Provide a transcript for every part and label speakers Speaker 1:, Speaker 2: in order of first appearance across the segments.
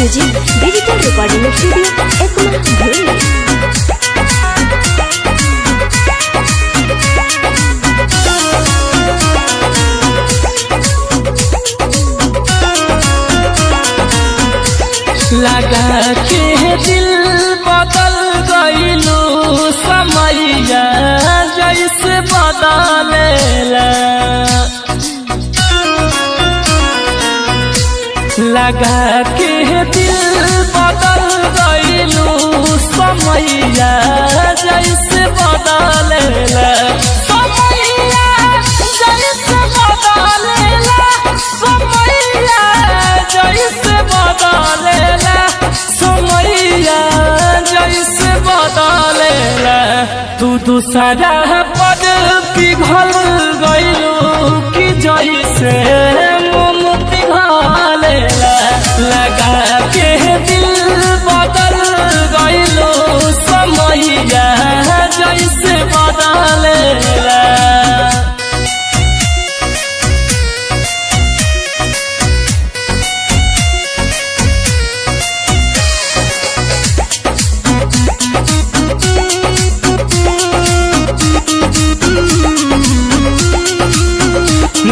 Speaker 1: Music digital recording studio Ekma धुरी।
Speaker 2: लगा के दिल बदल गइलू समैया जैसे बदलेला। लगा के दिल बदल गइलू समैया जैसे बदलेला। समैया जैसे बदलेला, समैया जैसे बदलेला, समैया जैसे बदलेला। तू दूसरा पर पिघल गइलू कि जैसे मोम पिघलेला। लगा के दिल बदल गइलू समैया जैसे बदलेला।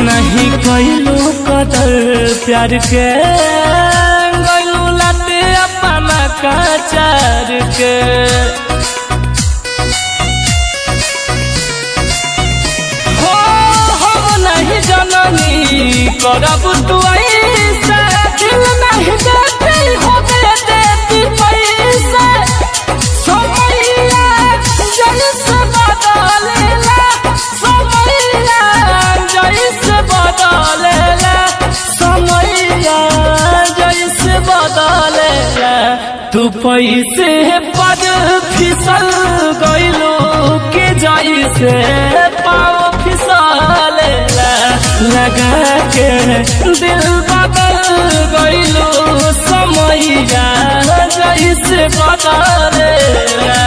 Speaker 2: नहीं गइलू कदर प्यार के, गइलू लाते अपना काचार के। हो हम नहीं जननी करब तू ऐसा, दिल नहीं देती हो दे देती पैसा। समैया जैसे बदलेला, समैया जैसे बदलेला, समैया जैसे बदलेला। तू पैसे पर फिसल गइलू कि जैसे पाँव फिसलेला। लगा के दिल बदल गइलू समैया जैसे बदलेला।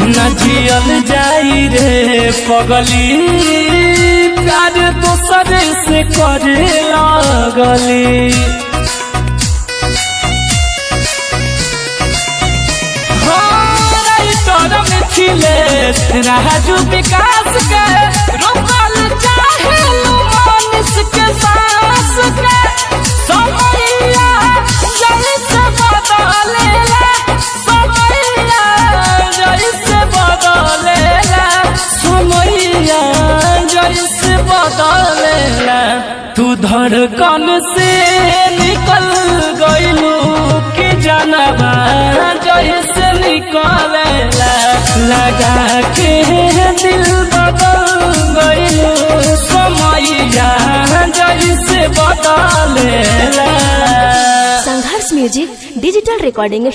Speaker 2: न जियल जाई रे पगली, प्यार दोसर से करे लागली। राजू विकास के रोकल चाहे मानिस के सांस के। समैया जैसे बदलेला, समैया जैसे बदलेला, समैया जैसे बदलेला। तू धड़कन से निकल गइलू कि जानबा जैसे निकलेला। लगा के दिल बदल गइलू समैया जैसे बदलेला।
Speaker 1: संघर्ष म्यूजिक डिजिटल रिकॉर्डिंग